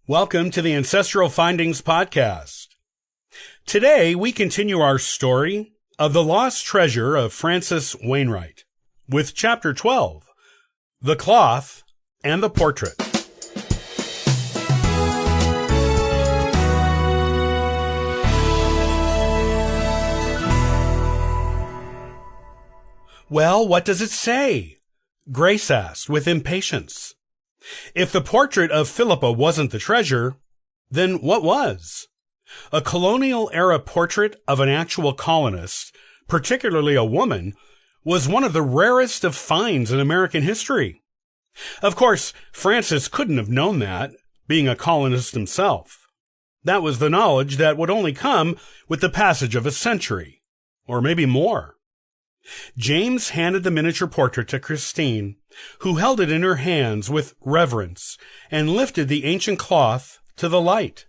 Welcome to the Ancestral Findings Podcast. Today, we continue our story of the lost treasure of Francis Wainwright with Chapter 12, The Cloth and the Portrait. Well, what does it say? Grace asked with impatience. If the portrait of Philippa wasn't the treasure, then what was? A colonial-era portrait of an actual colonist, particularly a woman, was one of the rarest of finds in American history. Of course, Francis couldn't have known that, being a colonist himself. That was the knowledge that would only come with the passage of a century, or maybe more. James handed the miniature portrait to Christine, who held it in her hands with reverence and lifted the ancient cloth to the light,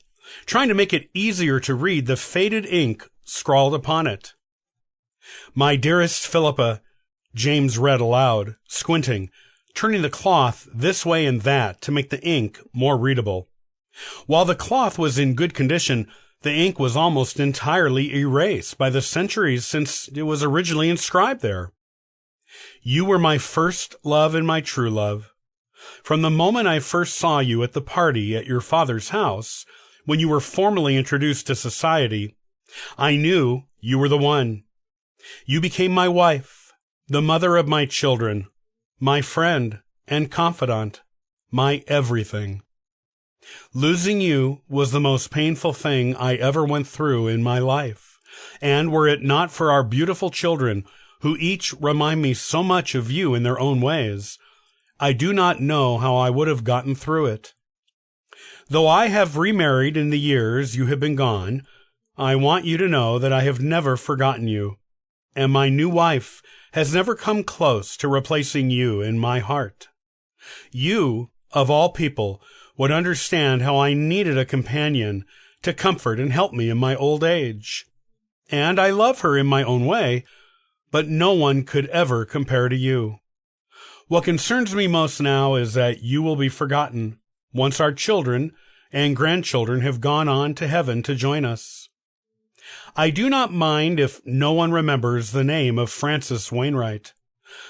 trying to make it easier to read the faded ink scrawled upon it. "My dearest Philippa," James read aloud, squinting, turning the cloth this way and that to make the ink more readable. While the cloth was in good condition, the ink was almost entirely erased by the centuries since it was originally inscribed there. "You were my first love and my true love. From the moment I first saw you at the party at your father's house, when you were formally introduced to society, I knew you were the one. You became my wife, the mother of my children, my friend and confidant, my everything. Losing you was the most painful thing I ever went through in my life, and were it not for our beautiful children, who each remind me so much of you in their own ways, I do not know how I would have gotten through it. Though I have remarried in the years you have been gone, I want you to know that I have never forgotten you, and my new wife has never come close to replacing you in my heart. You, of all people, would understand how I needed a companion to comfort and help me in my old age. And I love her in my own way, but no one could ever compare to you. What concerns me most now is that you will be forgotten once our children and grandchildren have gone on to heaven to join us. I do not mind if no one remembers the name of Francis Wainwright,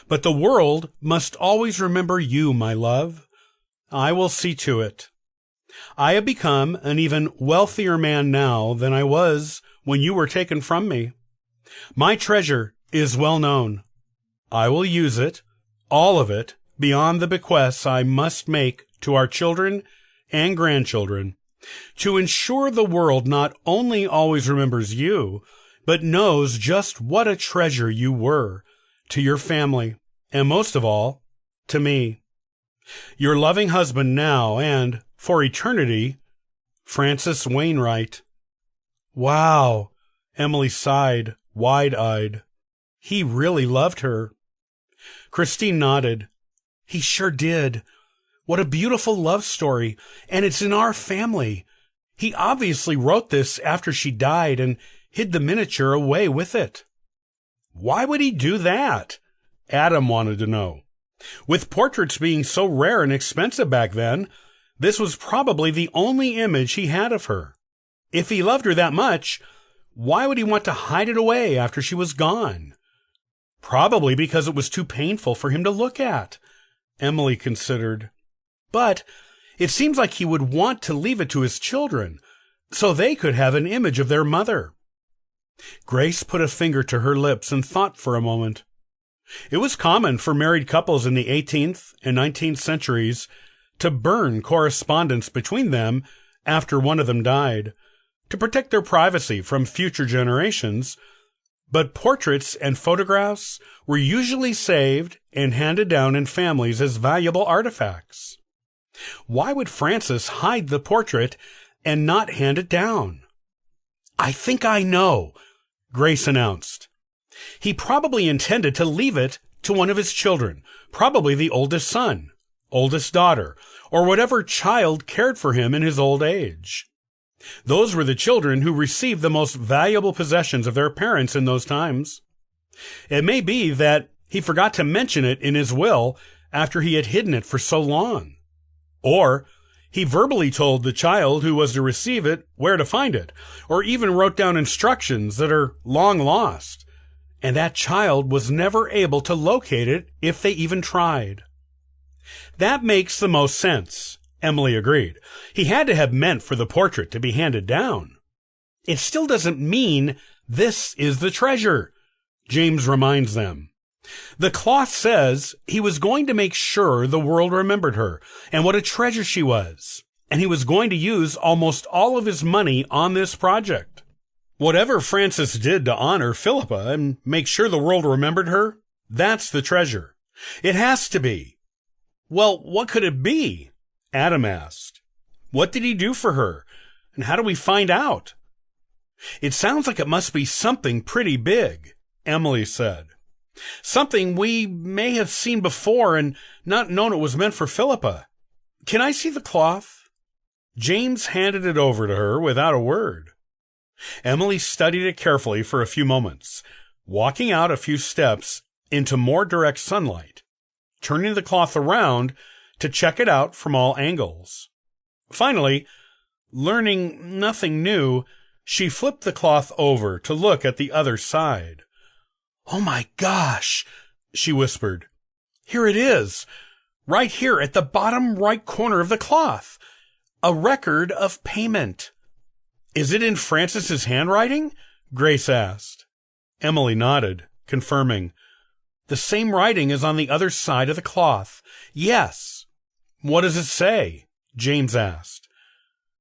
but the world must always remember you, my love. I will see to it. I have become an even wealthier man now than I was when you were taken from me. My treasure is well known. I will use it, all of it, beyond the bequests I must make to our children and grandchildren, to ensure the world not only always remembers you, but knows just what a treasure you were to your family, and most of all, to me. Your loving husband now and, for eternity, Francis Wainwright." "Wow," Emily sighed, wide-eyed. "He really loved her." Christine nodded. "He sure did. What a beautiful love story, and it's in our family. He obviously wrote this after she died and hid the miniature away with it." "Why would he do that?" Adam wanted to know. With portraits being so rare and expensive back then, this was probably the only image he had of her. If he loved her that much, why would he want to hide it away after she was gone? Probably because it was too painful for him to look at, Emily considered. But it seems like he would want to leave it to his children, so they could have an image of their mother. Grace put a finger to her lips and thought for a moment. It was common for married couples in the 18th and 19th centuries to burn correspondence between them after one of them died, to protect their privacy from future generations, but portraits and photographs were usually saved and handed down in families as valuable artifacts. Why would Francis hide the portrait and not hand it down? "I think I know," Grace announced. "He probably intended to leave it to one of his children, probably the oldest son, oldest daughter, or whatever child cared for him in his old age. Those were the children who received the most valuable possessions of their parents in those times. It may be that he forgot to mention it in his will after he had hidden it for so long. Or He verbally told the child who was to receive it where to find it, or even wrote down instructions that are long lost. And that child was never able to locate it if they even tried. That makes the most sense, Emily agreed. He had to have meant for the portrait to be handed down. It still doesn't mean this is the treasure, James reminds them. The cloth says he was going to make sure the world remembered her and what a treasure she was, and he was going to use almost all of his money on this project. Whatever Francis did to honor Philippa and make sure the world remembered her, that's the treasure. It has to be. Well, what could it be? Adam asked. What did he do for her, and how do we find out? It sounds like it must be something pretty big, Emily said. Something we may have seen before and not known it was meant for Philippa. Can I see the cloth? James handed it over to her without a word. Emily studied it carefully for a few moments, walking out a few steps into more direct sunlight, turning the cloth around to check it out from all angles. Finally, learning nothing new, she flipped the cloth over to look at the other side. "Oh my gosh," she whispered. "Here it is, right here at the bottom right corner of the cloth. A record of payment." "Is it in Francis's handwriting?" Grace asked. Emily nodded, confirming. "The same writing is on the other side of the cloth. Yes." "What does it say?" James asked.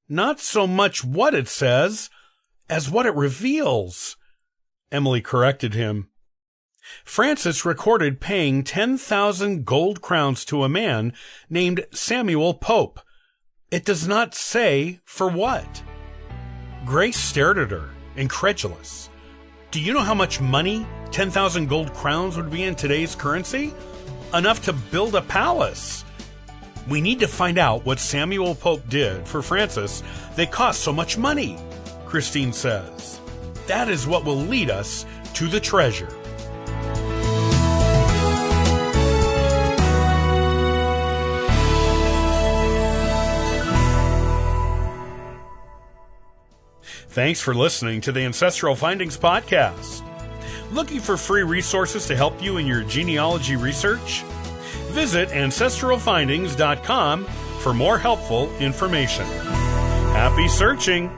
"Not so much what it says as what it reveals," Emily corrected him. "Francis recorded paying 10,000 gold crowns to a man named Samuel Pope. It does not say for what." Grace stared at her, incredulous. "Do you know how much money 10,000 gold crowns would be in today's currency? Enough to build a palace." "We need to find out what Samuel Pope did for Francis that cost so much money," Christine says. "That is what will lead us to the treasure." Thanks for listening to the Ancestral Findings Podcast. Looking for free resources to help you in your genealogy research? Visit ancestralfindings.com for more helpful information. Happy searching!